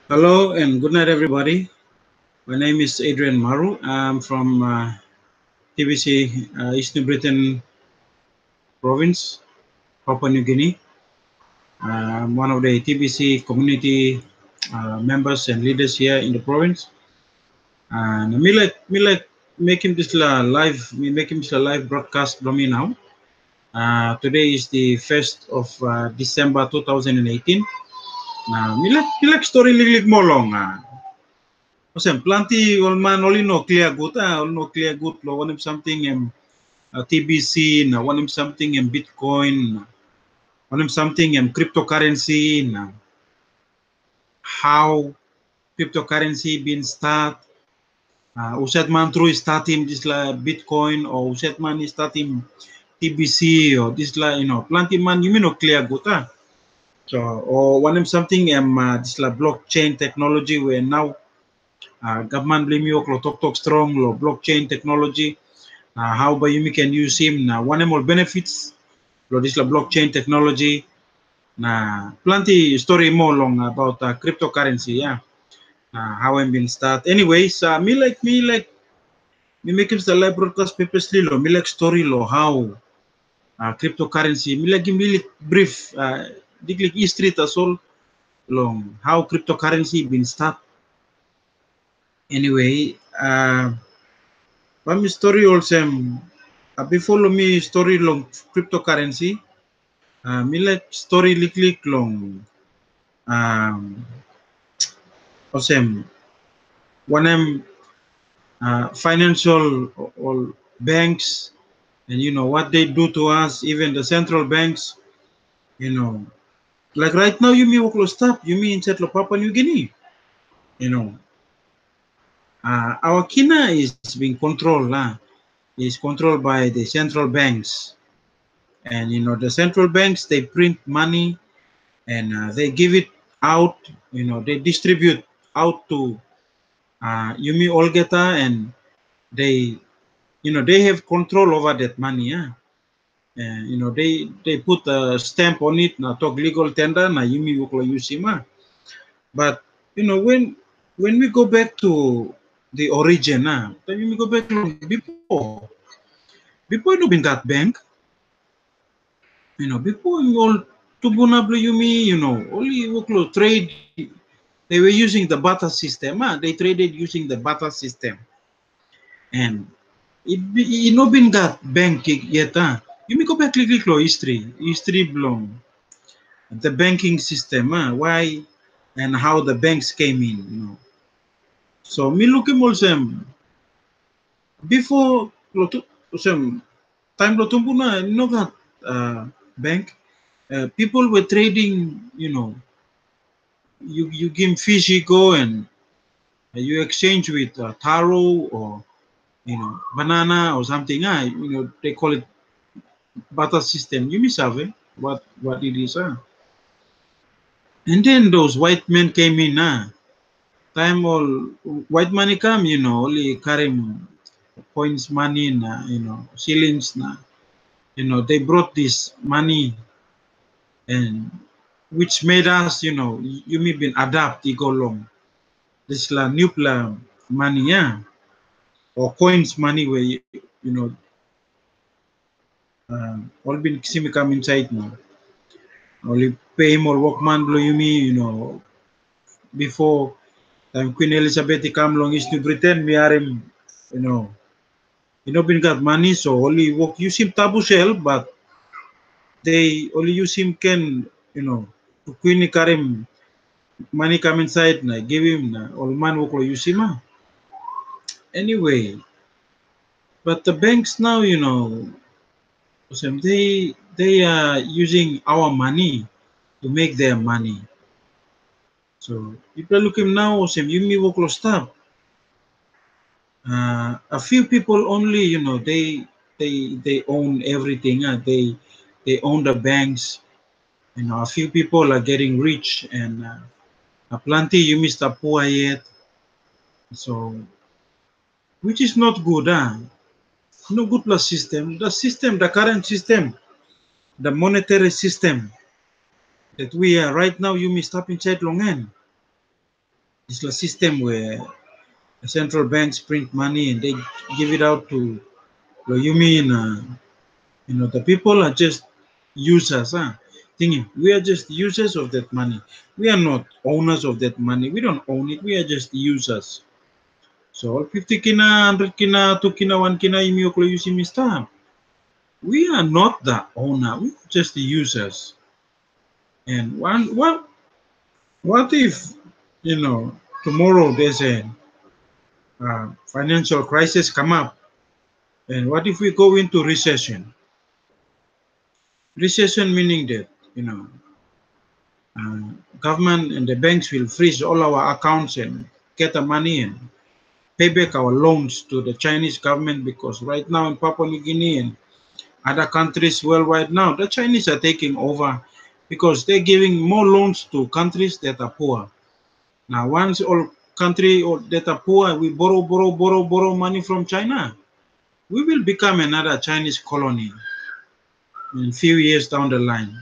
Hello and good night, everybody. My name is Adrian Maru. I'm from TBC, East New Britain province, Papua New Guinea. I'm one of the TBC community members and leaders here in the province. And me like making this live broadcast from me now. Today is the 1st of December 2018. Me like story little more long. Awesome. Plenty all man only no clear good. All no clear good. Lo one something TBC na one something Bitcoin. One something cryptocurrency na how cryptocurrency been start. Usat man through start him this la Bitcoin or usat man start him TBC or this la plenty man you mean no clear good. So or one something this la blockchain technology where now government blame you lo talk strong lo blockchain technology. How by you can use him na one more benefits lo this la blockchain technology na plenty story more long about cryptocurrency, yeah. How I'm been start anyways, me make the live broadcast purposely lo me like story lo how cryptocurrency me like really brief like history as all long how cryptocurrency been start anyway. But me story also before lo me story long cryptocurrency. Me like story lik long um awesome one financial or banks and what they do to us, even the central banks, you know like right now you me work stop you me in Settle Papua New Guinea, you know our kina is being controlled is controlled by the central banks. And the central banks, they print money and they give it out, they distribute out to Yumi Olgeta, and they they have control over that money, yeah. And they put a stamp on it na talk legal tender na Yumi Wukla Yusima. But when we go back to the origin, then we go back long before no been that bank, before you all tubunablo Yumi, only Wuklo trade. They were using the barter system. They traded using the barter system, and it no been got bank yet. You may go back click history belong the banking system. Why and how the banks came in. So me looking also before some time lotumbu na no got bank. People were trading. You give fishy go and you exchange with taro or banana or something. They call it barter system. You miss have what it is. And then those white men came in. Time all white money come. Only carry coins, money, na shillings. Na they brought this money, and which made us. You may been adapt. You go long. This la nuclear money, yeah, or coins money where all been see me come inside now. Only pay more workman blow you me, before time Queen Elizabeth come long is to Britain, me are him, you know, been got money, so only work use him tabu shell, but they only use him can, to Queen Karim money come inside na give him na all man work use him. Anyway, but the banks now, they are using our money to make their money. So if you look him now, you me work stop. A few people only, they own everything. They own the banks. A few people are getting rich, and plenty you missed a poor yet. So which is not good. No good plus system. The current system, the monetary system that we are right now, you must stop inside long end. It's a system where the central banks print money and they give it out to, you mean, the people are just users, huh? Thinking we are just users of that money. We are not owners of that money. We don't own it. We are just users. So 50 kina, 100 kina, 2 kina, 1 kina, you see me stop. We are not the owner. We are just the users. And what if, tomorrow there's a financial crisis come up, and what if we go into recession? Recession meaning that, uh, government and the banks will freeze all our accounts and get the money and pay back our loans to the Chinese government, because right now in Papua New Guinea and other countries worldwide now, the Chinese are taking over because they're giving more loans to countries that are poor. Now, once all country that are poor, we borrow money from China, we will become another Chinese colony in a few years down the line.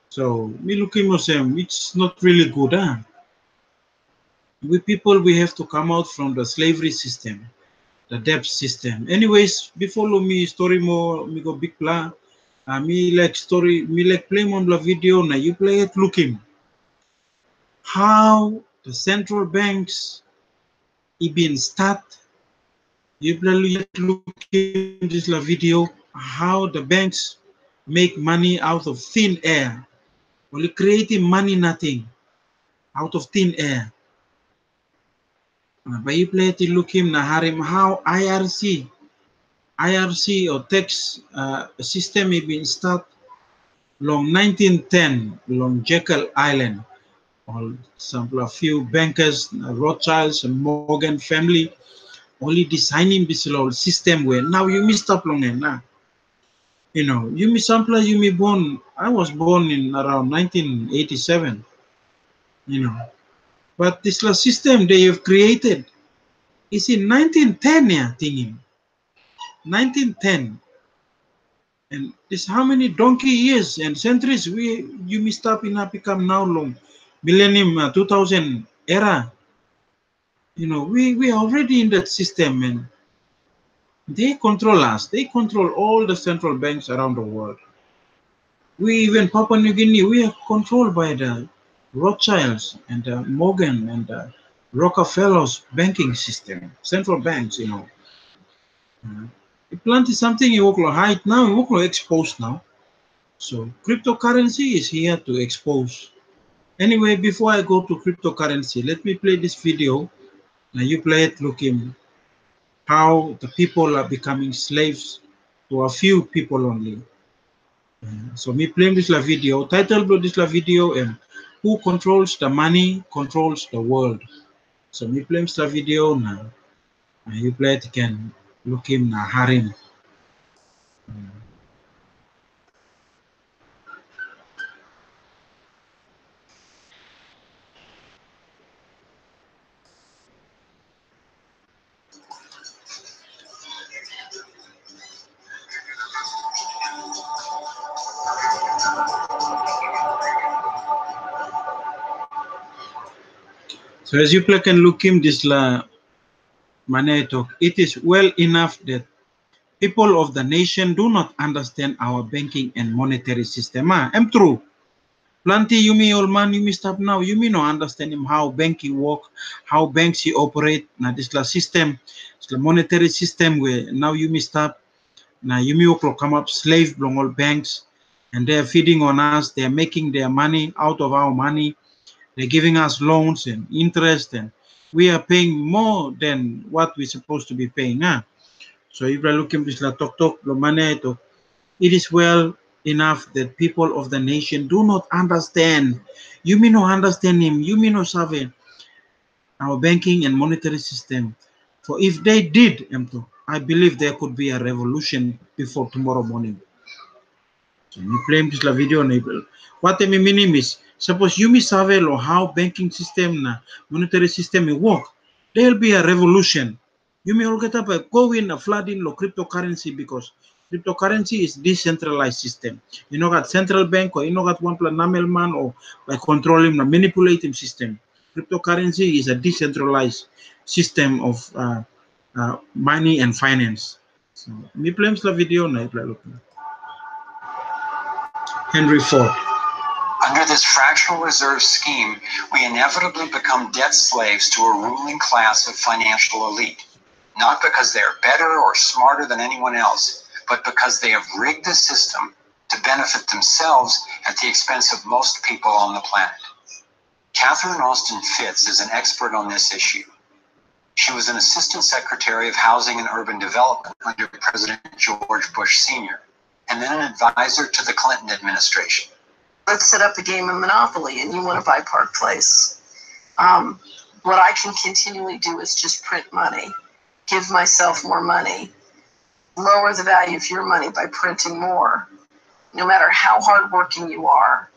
So, me looking at them, it's not really good, huh? We people, we have to come out from the slavery system, the debt system. Anyways, before me story more, me go big plan. Me like story, me like play on the video. Now you play it looking how the central banks been start. You play looking this la video how the banks make money out of thin air, only creating money nothing out of thin air. But you play to look him na harim how IRC or tax system has been start long 1910 long Jekyll Island. All sample a few bankers, Rothschilds and Morgan family, only designing this little system where now you missed up long and now. You me sample you me born. I was born in around 1987. You know, but this little system they have created is in 1910. Yeah, thinking 1910. And this how many donkey years and centuries you missed up in become now long millennium 2000 era. We are already in that system, and they control us. They control all the central banks around the world. We even Papua New Guinea, we are controlled by the Rothschilds and the Morgan and the Rockefeller's banking system, central banks. Plant is something you will hide now, you will expose now. So cryptocurrency is here to expose. Anyway, before I go to cryptocurrency, let me play this video. Now you play it looking how the people are becoming slaves to a few people only. So me playing this video, title of this video, and who controls the money controls the world. So me playing this video now. You play it again. Look him now, Harim. So as you can look him this la Maneto, it is well enough that people of the nation do not understand our banking and monetary system. I'm true. Plenty you me old man, you me stop now. You me no understand him how banking work, how banks operate. Now this la system, it's the monetary system where now you me stop. Now you me will come up slave long all banks, and they're feeding on us. They're making their money out of our money. They're giving us loans and interest, and we are paying more than what we're supposed to be paying. So if I look at this talk money, it is well enough that people of the nation do not understand. You may not understand him. You may not serve our banking and monetary system. For if they did, I believe there could be a revolution before tomorrow morning. So you play this video enable. What I mean is, suppose you may serve how banking system na monetary system work, there'll be a revolution. You may all get up go in a flooding of cryptocurrency, because cryptocurrency is decentralized system. You know got central bank, or you know got one plan man or by controlling the manipulating system. Cryptocurrency is a decentralized system of money and finance. So, may play la video na iplalo. Henry Ford. Under this fractional reserve scheme, we inevitably become debt slaves to a ruling class of financial elite, not because they are better or smarter than anyone else, but because they have rigged the system to benefit themselves at the expense of most people on the planet. Catherine Austin Fitts is an expert on this issue. She was an assistant secretary of Housing and Urban Development under President George Bush Sr., and then an advisor to the Clinton administration. Let's set up a game of Monopoly and you want to buy Park Place. What I can continually do is just print money, give myself more money, lower the value of your money by printing more. No matter how hardworking you are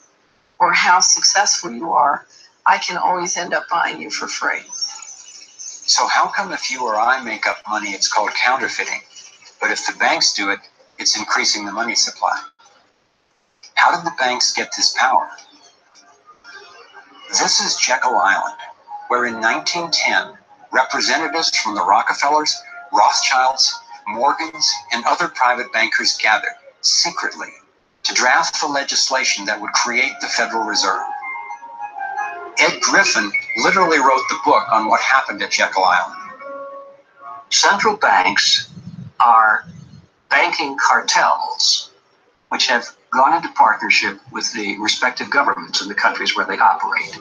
or how successful you are, I can always end up buying you for free. So how come if you or I make up money, it's called counterfeiting? But if the banks do it, it's increasing the money supply. How did the banks get this power? This is Jekyll Island, where in 1910, representatives from the Rockefellers, Rothschilds, Morgans, and other private bankers gathered secretly to draft the legislation that would create the Federal Reserve. Ed Griffin literally wrote the book on what happened at Jekyll Island. Central banks are banking cartels which have gone into partnership with the respective governments in the countries where they operate.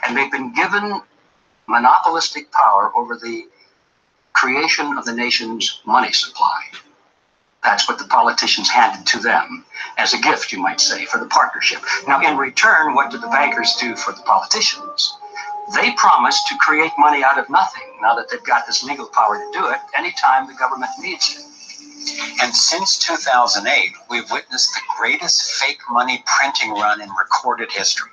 And they've been given monopolistic power over the creation of the nation's money supply. That's what the politicians handed to them as a gift, you might say, for the partnership. Now, in return, what do the bankers do for the politicians? They promise to create money out of nothing, now that they've got this legal power to do it, anytime the government needs it. And since 2008, we've witnessed the greatest fake money printing run in recorded history.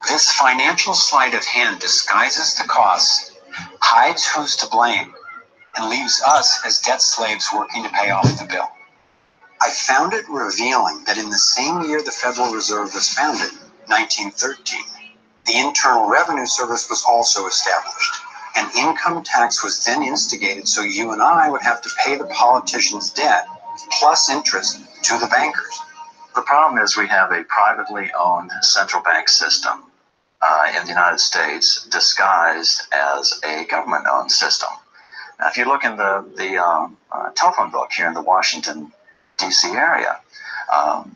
This financial sleight of hand disguises the costs, hides who's to blame, and leaves us as debt slaves working to pay off the bill. I found it revealing that in the same year the Federal Reserve was founded, 1913, the Internal Revenue Service was also established. An income tax was then instigated so you and I would have to pay the politicians' debt plus interest to the bankers. The problem is we have a privately owned central bank system in the United States disguised as a government-owned system. Now, if you look in the telephone book here in the Washington, D.C. area,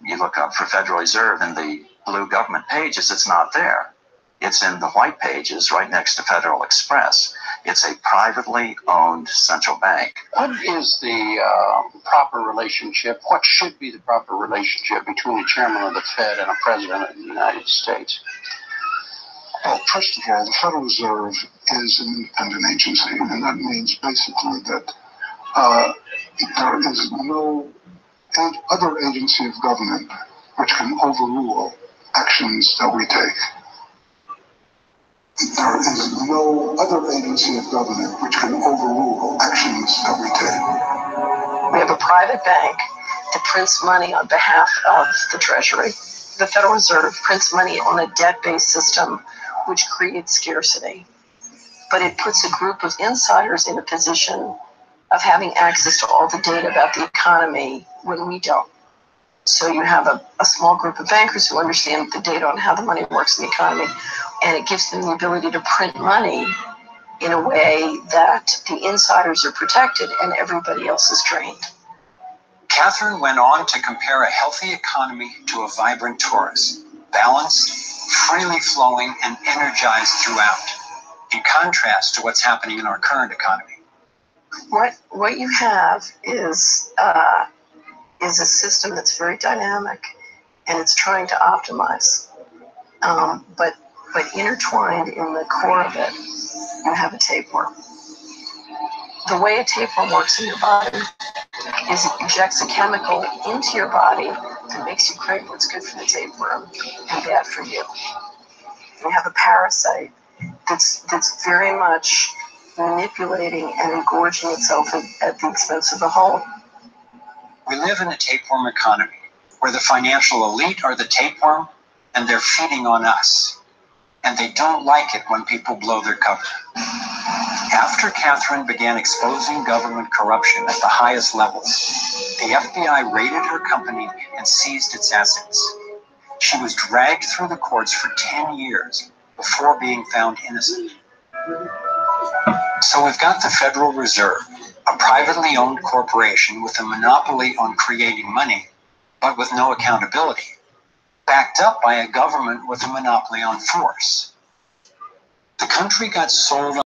you look up for Federal Reserve in the blue government pages, it's not there. It's in the white pages right next to Federal Express. It's a privately owned central bank. What is the proper relationship? What should be the proper relationship between a chairman of the Fed and a president of the United States? Well, first of all, the Federal Reserve is an independent agency, and that means basically that there is no other agency of government which can overrule actions that we take. There is no other agency of government which can overrule actions that we take. We have a private bank that prints money on behalf of the Treasury. The Federal Reserve prints money on a debt-based system which creates scarcity. But it puts a group of insiders in a position of having access to all the data about the economy when we don't. So you have a small group of bankers who understand the data on how the money works in the economy, and it gives them the ability to print money in a way that the insiders are protected and everybody else is drained. Catherine went on to compare a healthy economy to a vibrant torus, balanced, freely flowing, and energized throughout, in contrast to what's happening in our current economy. What you have is a system that's very dynamic, and it's trying to optimize. But intertwined in the core of it, you have a tapeworm. The way a tapeworm works in your body is it injects a chemical into your body that makes you crave what's good for the tapeworm and bad for you. You have a parasite that's very much manipulating and engorging itself at the expense of the whole. We live in a tapeworm economy where the financial elite are the tapeworm and they're feeding on us. and they don't like it when people blow their cover. After Catherine began exposing government corruption at the highest levels, the FBI raided her company and seized its assets. She was dragged through the courts for 10 years before being found innocent. So we've got the Federal Reserve, a privately owned corporation with a monopoly on creating money, but with no accountability, backed up by a government with a monopoly on force. The country got sold